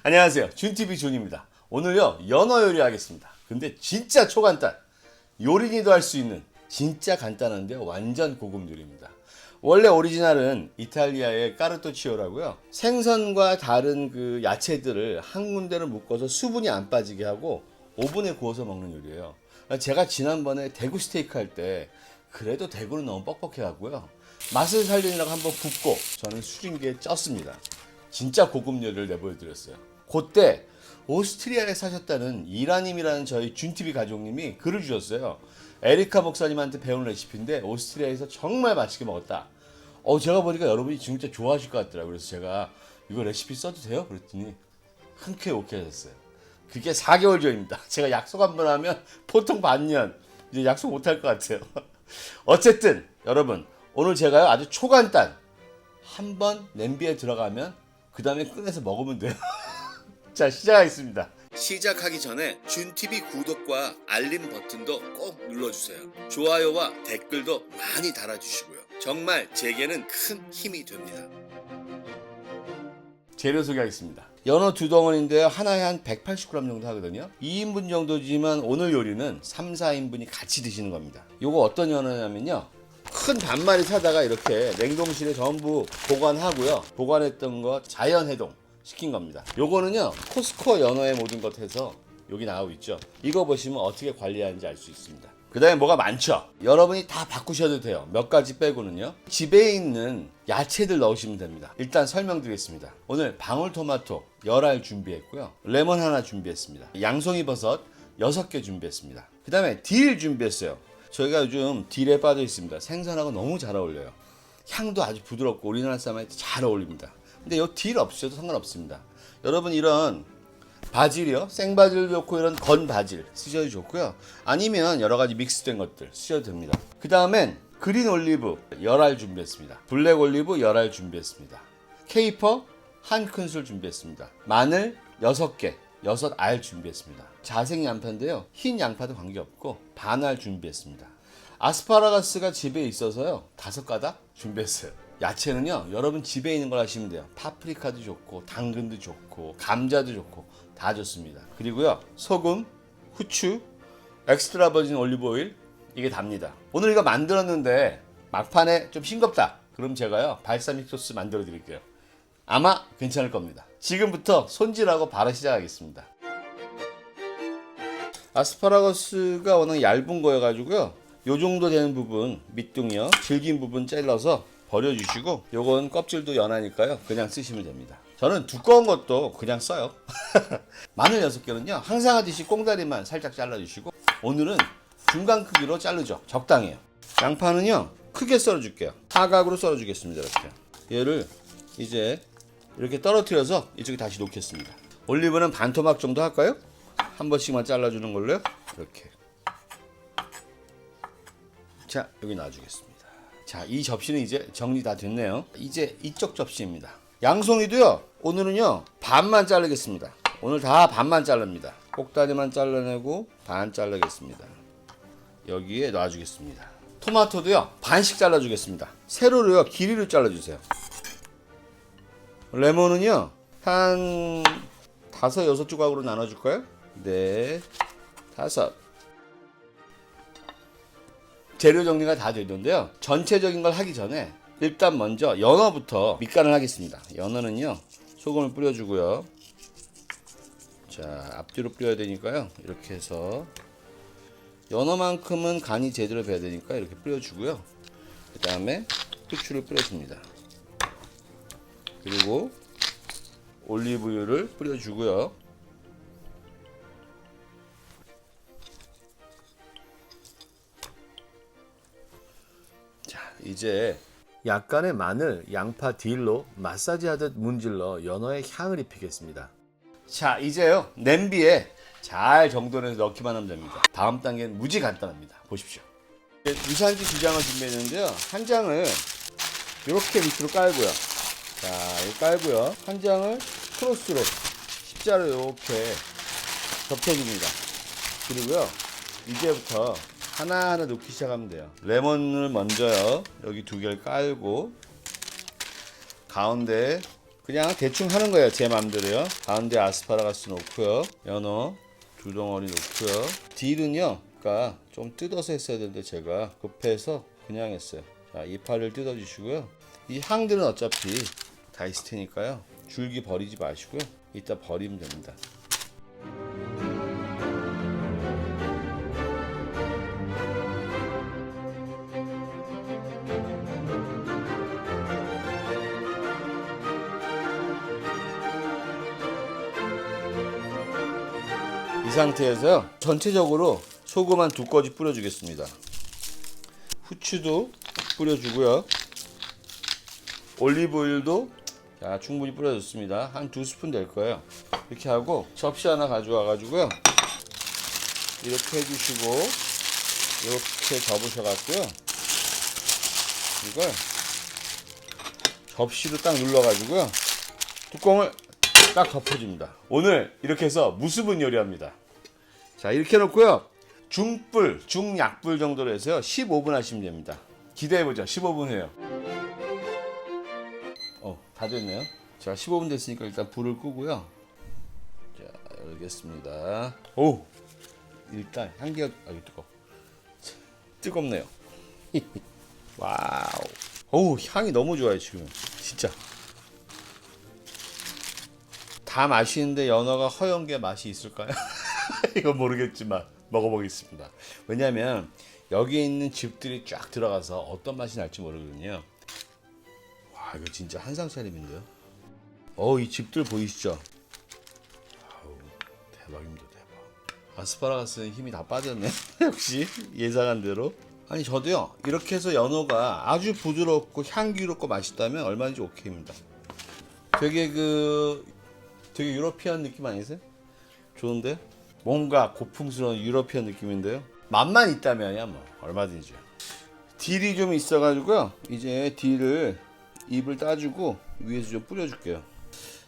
안녕하세요. 준TV 준입니다. 오늘요 연어 요리 하겠습니다. 근데 진짜 초간단, 요린이도 할 수 있는 진짜 간단한데 완전 고급 요리입니다. 원래 오리지널은 이탈리아의 까르토치오라고요. 생선과 다른 그 야채들을 한 군데를 묶어서 수분이 안 빠지게 하고 오븐에 구워서 먹는 요리예요. 제가 지난번에 대구 스테이크 할 때 그래도 대구는 너무 뻑뻑해 갖고요. 맛을 살리려고 한번 굽고 저는 수증기에 쪘습니다. 진짜 고급 요리를 내보여드렸어요. 그때 오스트리아에 사셨다는 이라님이라는 저희 준TV 가족님이 글을 주셨어요. 에리카 목사님한테 배운 레시피인데 오스트리아에서 정말 맛있게 먹었다. 제가 보니까 여러분이 진짜 좋아하실 것 같더라고요. 그래서 제가 이거 레시피 써도 돼요? 그랬더니 흔쾌히 오케이 하셨어요. 그게 4개월 전입니다. 제가 약속 한번 하면 보통 반년, 이제 약속 못 할 것 같아요. 어쨌든 여러분, 오늘 제가요 아주 초간단, 한번 냄비에 들어가면 그 다음에 꺼내서 먹으면 돼요. 자, 시작하겠습니다. 시작하기 전에 준TV 구독과 알림 버튼도 꼭 눌러주세요. 좋아요와 댓글도 많이 달아주시고요. 정말 제게는 큰 힘이 됩니다. 재료 소개하겠습니다. 연어 2덩어리인데요. 하나에 한 180g 정도 하거든요. 2인분 정도지만 오늘 요리는 3, 4인분이 같이 드시는 겁니다. 요거 어떤 연어냐면요. 큰 반마리 사다가 이렇게 냉동실에 전부 보관하고요. 보관했던 거 자연 해동 시킨 겁니다. 요거는요 코스코 연어의 모든 것 해서 여기 나오고 있죠. 이거 보시면 어떻게 관리하는지 알 수 있습니다. 그 다음에 뭐가 많죠. 여러분이 다 바꾸셔도 돼요. 몇 가지 빼고는요. 집에 있는 야채들 넣으시면 됩니다. 일단 설명드리겠습니다. 오늘 방울토마토 열알 준비했고요. 레몬 하나 준비했습니다. 양송이버섯 6개 준비했습니다. 그 다음에 딜 준비했어요. 저희가 요즘 딜에 빠져 있습니다. 생선하고 너무 잘 어울려요. 향도 아주 부드럽고 우리나라 사람한테 잘 어울립니다. 근데 이 딜 없으셔도 상관없습니다. 여러분 이런 바질이요, 생바질 좋고 이런 건 바질 쓰셔도 좋고요. 아니면 여러 가지 믹스된 것들 쓰셔도 됩니다. 그 다음엔 그린 올리브 열알 준비했습니다. 블랙 올리브 열알 준비했습니다. 케이퍼 한 큰술 준비했습니다. 마늘 6개 6알 준비했습니다. 자색 양파인데요. 흰 양파도 관계없고 반알 준비했습니다. 아스파라거스가 집에 있어서요 5가닥 준비했어요. 야채는요 여러분 집에 있는 걸 하시면 돼요. 파프리카도 좋고 당근도 좋고 감자도 좋고 다 좋습니다. 그리고요 소금, 후추, 엑스트라 버진 올리브 오일, 이게 답니다. 오늘 이거 만들었는데 막판에 좀 싱겁다 그럼 제가요 발사믹 소스 만들어 드릴게요. 아마 괜찮을 겁니다. 지금부터 손질하고 바로 시작하겠습니다. 아스파라거스가 워낙 얇은 거여 가지고요 요 정도 되는 부분 밑둥이요 질긴 부분 잘라서 버려주시고, 요건 껍질도 연하니까요 그냥 쓰시면 됩니다. 저는 두꺼운 것도 그냥 써요. 마늘 6개는요 항상 하듯이 꽁다리만 살짝 잘라주시고, 오늘은 중간 크기로 자르죠. 적당해요. 양파는요 크게 썰어줄게요. 사각으로 썰어주겠습니다. 이렇게 얘를 이제 이렇게 떨어뜨려서 이쪽에 다시 놓겠습니다. 올리브는 반 토막 정도 할까요? 한 번씩만 잘라주는 걸로요. 이렇게. 자, 여기 놔주겠습니다. 자, 이 접시는 이제 정리 다 됐네요. 이제 이쪽 접시입니다. 양송이도요 오늘은요 반만 자르겠습니다. 오늘 다 반만 자릅니다. 꼭다리만 잘라내고 반 자르겠습니다. 여기에 놔주겠습니다. 토마토도요 반씩 잘라주겠습니다. 세로로요 길이로 잘라주세요. 레몬은요 한 5, 6조각으로 나눠줄까요? 네, 5. 재료 정리가 다 되는데요. 전체적인 걸 하기 전에 일단 먼저 연어부터 밑간을 하겠습니다. 연어는요 소금을 뿌려주고요. 자, 앞뒤로 뿌려야 되니까요. 이렇게 해서 연어만큼은 간이 제대로 배야 되니까 이렇게 뿌려주고요. 그 다음에 후추를 뿌려줍니다. 그리고 올리브유를 뿌려주고요. 자, 이제 약간의 마늘, 양파 딜로 마사지 하듯 문질러 연어의 향을 입히겠습니다. 자, 이제요 냄비에 잘 정돈해서 넣기만 하면 됩니다. 다음 단계는 무지 간단합니다. 보십시오. 유산지 2장을 준비했는데요. 한 장을 이렇게 밑으로 깔고요. 자, 이거 깔고요. 한 장을 크로스로 십자로 이렇게 덮여줍니다. 그리고요 이제부터 하나하나 넣기 시작하면 돼요. 레몬을 먼저요 여기 2개를 깔고 가운데 그냥 대충 하는 거예요. 제 맘대로요. 가운데 아스파라거스 놓고요. 연어 2덩어리 놓고요. 딜은요, 그러니까 좀 뜯어서 했어야 되는데 제가 급해서 그냥 했어요. 자, 이파를 뜯어주시고요. 이 향들은 어차피 다 있을 테니까요. 줄기 버리지 마시고요. 이따 버리면 됩니다. 이 상태에서요, 전체적으로 소금 한 2꼬집 뿌려주겠습니다. 후추도 뿌려주고요. 올리브오일도 자, 충분히 뿌려줬습니다. 한 2스푼 될 거예요. 이렇게 하고 접시 하나 가져와 가지고요, 이렇게 해주시고 이렇게 접으셔 갖고요, 이걸 접시로 딱 눌러 가지고요, 뚜껑을 딱 덮어줍니다. 오늘 이렇게 해서 무수분 요리합니다. 자, 이렇게 해놓고요, 중불, 중약불 정도로 해서요 15분 하시면 됩니다. 기대해보자. 15분 해요. 다 됐네요. 자, 15분 됐으니까 일단 불을 끄고요. 자, 열겠습니다. 오, 일단 향기가 뜨겁네요. 와우. 어우, 향이 너무 좋아요 지금. 진짜. 다 맛있는데 연어가 허연 게 맛이 있을까요? 이건 모르겠지만 먹어보겠습니다. 왜냐면 여기에 있는 즙들이 쫙 들어가서 어떤 맛이 날지 모르거든요. 와, 이거 진짜 한상 차림인데요. 이 즙들 보이시죠? 아우, 대박입니다, 대박. 아스파라거스는 힘이 다 빠졌네. 역시 예상한 대로. 아니, 저도요, 이렇게 해서 연어가 아주 부드럽고 향기롭고 맛있다면 얼마든지 오케이입니다. 되게 되게 유러피안 느낌 아니세요? 좋은데? 뭔가 고풍스러운 유러피안 느낌인데요. 맛만 있다면야 뭐 얼마든지요. 딜이 좀 있어가지고요, 이제 딜을 입을 따주고 위에서 좀 뿌려줄게요.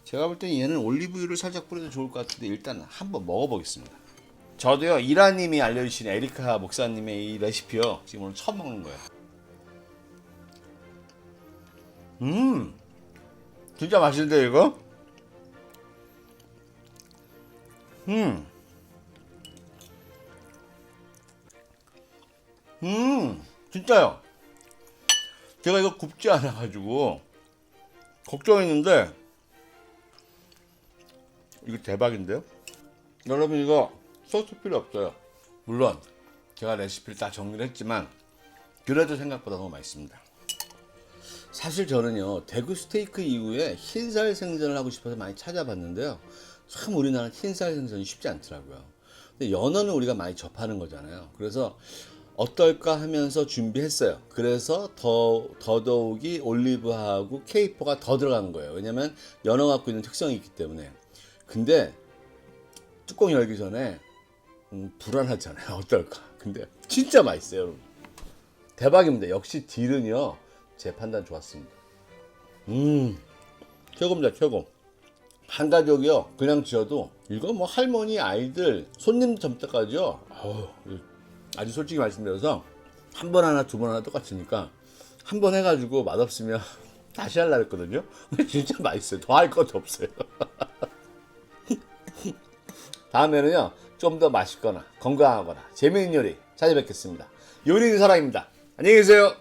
제가 볼 땐 얘는 올리브유를 살짝 뿌려도 좋을 것 같은데 일단 한번 먹어보겠습니다. 저도요, 이라님이 알려주신 에리카 목사님의 이 레시피요, 지금 오늘 처음 먹는 거예요. 진짜 맛있는데 이거? 진짜요. 제가 이거 굽지 않아 가지고 걱정했는데 이거 대박인데요. 여러분, 이거 소스 필요 없어요. 물론 제가 레시피를 다 정리를 했지만 그래도 생각보다 너무 맛있습니다. 사실 저는요, 대구 스테이크 이후에 흰살 생선을 하고 싶어서 많이 찾아봤는데요, 참 우리나라 흰살 생선이 쉽지 않더라고요. 근데 연어는 우리가 많이 접하는 거잖아요. 그래서 어떨까 하면서 준비했어요. 그래서 더더욱이 올리브하고 케이퍼가 더 들어간 거예요. 왜냐면 연어 갖고 있는 특성이 있기 때문에. 근데 뚜껑 열기 전에 불안하잖아요. 어떨까. 근데 진짜 맛있어요, 여러분. 대박입니다. 역시 딜은요, 제 판단 좋았습니다. 최고입니다, 최고. 한 가족이요, 그냥 지어도 이거 뭐 할머니, 아이들, 손님 점때까지요. 아주 솔직히 말씀드려서 한 번 하나, 2번 하나 똑같으니까 한 번 해가지고 맛없으면 다시 하려고 했거든요. 근데 진짜 맛있어요. 더 할 것도 없어요. 다음에는요, 좀 더 맛있거나 건강하거나 재미있는 요리 찾아뵙겠습니다. 요리는 사랑입니다. 안녕히 계세요.